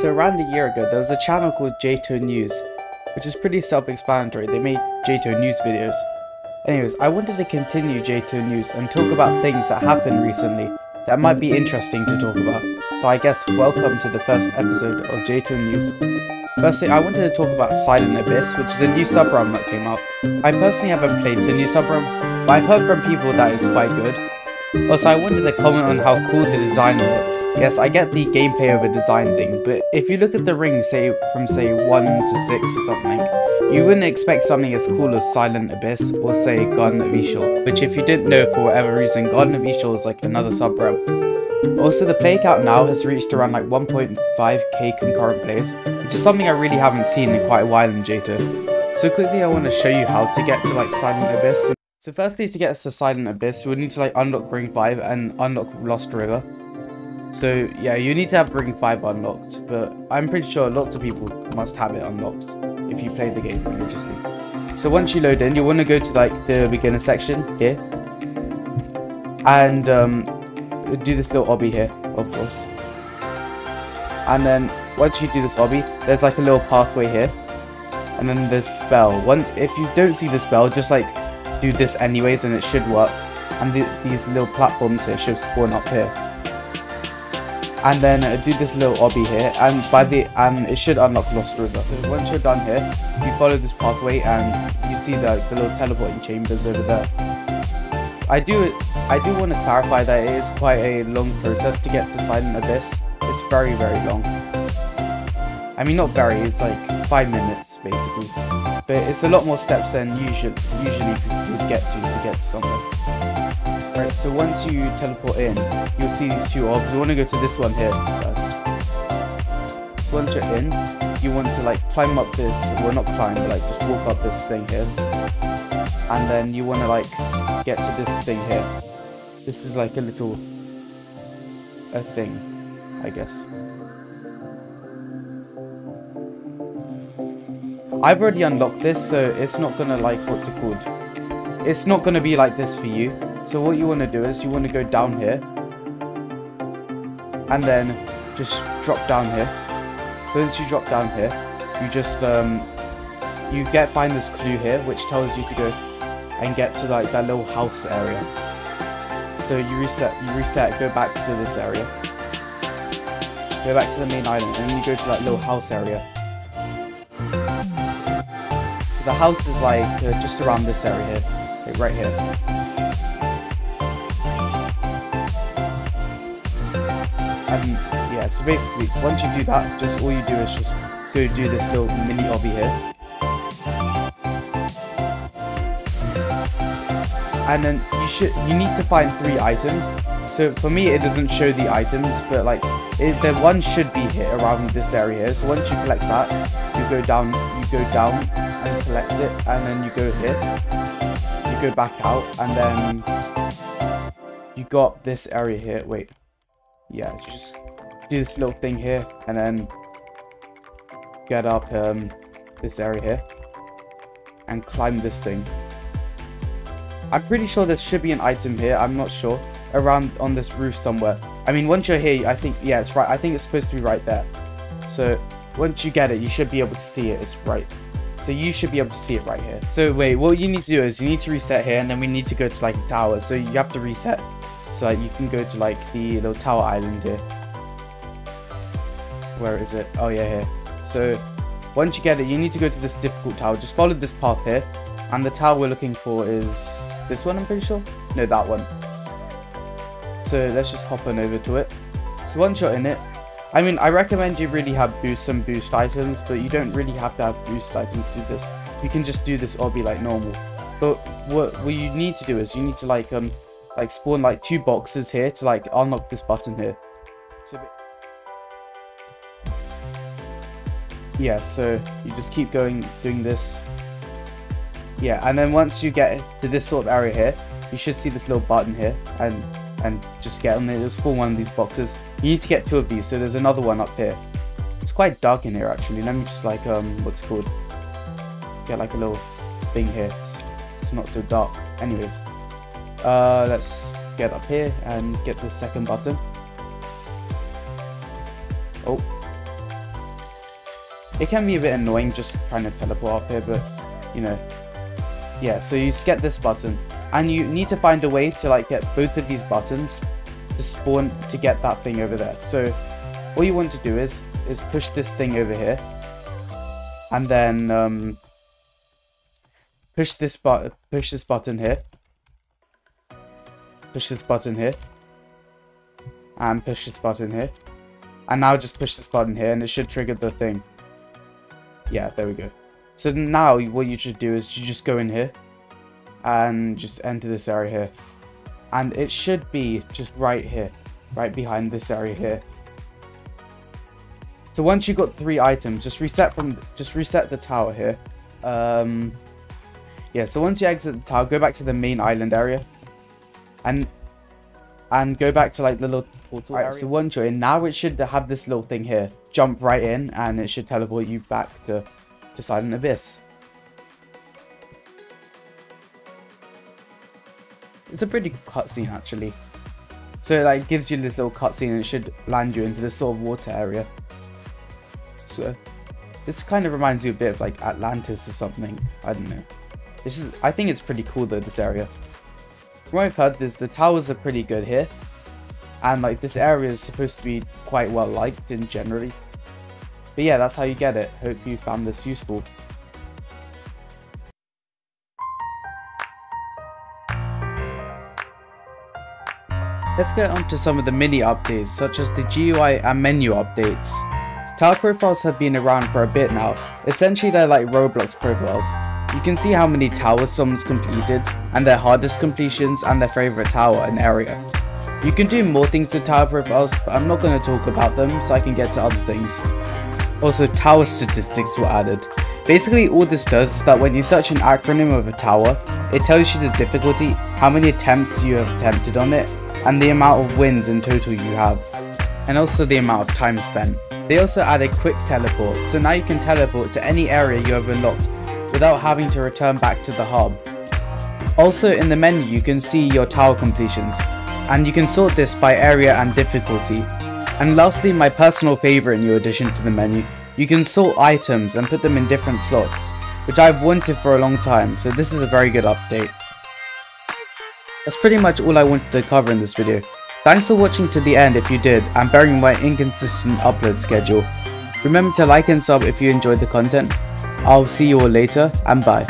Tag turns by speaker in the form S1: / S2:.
S1: So around a year ago, there was a channel called JToH News, which is pretty self-explanatory. They made JToH News videos. Anyways, I wanted to continue JToH News and talk about things that happened recently that might be interesting to talk about. So I guess welcome to the first episode of JToH News. Firstly, I wanted to talk about Silent Abyss, which is a new sub-realm that came out. I personally haven't played the new sub-realm, but I've heard from people that it's quite good. Also, I wanted to comment on how cool the design looks. Yes, I get the gameplay over design thing, but if you look at the ring, from 1 to 6 or something, you wouldn't expect something as cool as Silent Abyss or say Garden of Ixchel, which if you didn't know for whatever reason, Garden of Ixchel is like another sub-realm. Also, the play count now has reached around like 1.5k concurrent plays, which is something I really haven't seen in quite a while in JToH. So quickly I want to show you how to get to like Silent Abyss. So firstly, to get us to Silent Abyss, we need to like unlock Ring 5 and unlock Lost River. So yeah, you need to have Ring 5 unlocked, but I'm pretty sure lots of people must have it unlocked if you play the game religiously. So once you load in, you want to go to like the beginner section here, and do this little obby here, of course. And then once you do this obby, there's like a little pathway here, and then there's a spell. If you don't see the spell, just like do this anyways and it should work, and these little platforms here should spawn up here, and then do this little obby here, and it should unlock Lost River. So once you're done here, you follow this pathway and you see the little teleporting chambers over there. I do want to clarify that it is quite a long process to get to Silent Abyss. It's very long. I mean, not very, it's like 5 minutes basically, but it's a lot more steps than usually you would get to something. Right, so once you teleport in, you'll see these two orbs. You want to go to this one here first. So once you're in, you want to like climb up this, well not climb, but like just walk up this thing here, and then you want to like get to this thing here. This is like a thing, I guess. I've already unlocked this, so it's not gonna like, what's it called? It's not gonna be like this for you. So what you want to do is you want to go down here, and then just drop down here. Once you drop down here, you just find this clue here, which tells you to go and get to like that little house area. So you reset, go back to this area, go back to the main island, and then you go to that little house area. So the house is like just around this area here, like right here. And yeah, so basically once you do that, just all you do is just go do this little mini obby here, and then you need to find 3 items. So for me it doesn't show the items, but like the one should be here around this area here. So once you collect that, you go down and collect it, and then you go here, you go back out, and then you go up this area here. Wait, yeah, you just do this little thing here, and then get up this area here and climb this thing. I'm pretty sure there should be an item here, I'm not sure, around on this roof somewhere. I mean, once you're here, I think, yeah, it's right. I think it's supposed to be right there. So once you get it, you should be able to see it. It's right. So you should be able to see it right here. So wait, what you need to do is you need to reset here, and then we need to go to like a tower. So you have to reset so that you can go to like the little tower island here. Where is it? Oh yeah, here. So once you get it, you need to go to this difficult tower. Just follow this path here, and the tower we're looking for is this one, I'm pretty sure. No, that one. So let's just hop on over to it. So once you're in it, I mean, I recommend you really have some boost items, but you don't really have to have boost items to do this. You can just do this obby like normal. But what you need to do is you need to like spawn like 2 boxes here to like unlock this button here. So yeah, so you just keep going, doing this. Yeah, and then once you get to this sort of area here, you should see this little button here, and just get on there. It'll spawn one of these boxes. You need to get 2 of these, so there's another one up here. It's quite dark in here actually. Let me just like what's it called? Get like a little thing here. It's not so dark. Anyways, let's get up here and get the second button. Oh, It can be a bit annoying just trying to teleport up here, but you know, yeah. So you just get this button, and you need to find a way to like get both of these buttons to spawn to get that thing over there. So all you want to do is push this thing over here, and then push this button here, push this button here, and push this button here, and now just push this button here, and it should trigger the thing. Yeah, there we go. So now what you should do is you just go in here and just enter this area here, and it should be just right here, right behind this area here. So once you got 3 items, just reset the tower here. Yeah, so once you exit the tower, go back to the main island area, and go back to like the little portal area. So once you're in, now it should have this little thing here. Jump right in, and it should teleport you back to Silent Abyss. It's a pretty good cutscene actually. So it like gives you this little cutscene, and it should land you into this sort of water area. So this kind of reminds you a bit of like Atlantis or something. I don't know. I think it's pretty cool though, this area. From what I've heard, the towers are pretty good here, and like this area is supposed to be quite well liked in generally. But yeah, that's how you get it. Hope you found this useful. Let's get on to some of the mini updates, such as the GUI and menu updates. Tower profiles have been around for a bit now. Essentially they're like Roblox profiles. You can see how many towers someone's completed, and their hardest completions, and their favourite tower and area. You can do more things to tower profiles, but I'm not going to talk about them, so I can get to other things. Also, tower statistics were added. Basically all this does is that when you search an acronym of a tower, it tells you the difficulty, how many attempts you have attempted on it, and the amount of wins in total you have, and also the amount of time spent. They also added quick teleport, so now you can teleport to any area you have unlocked without having to return back to the hub. Also in the menu you can see your tower completions, and you can sort this by area and difficulty. And lastly, my personal favourite new addition to the menu, you can sort items and put them in different slots, which I've wanted for a long time, so this is a very good update. That's pretty much all I wanted to cover in this video. Thanks for watching to the end if you did, and bearing my inconsistent upload schedule. Remember to like and sub if you enjoyed the content. I'll see you all later, and bye.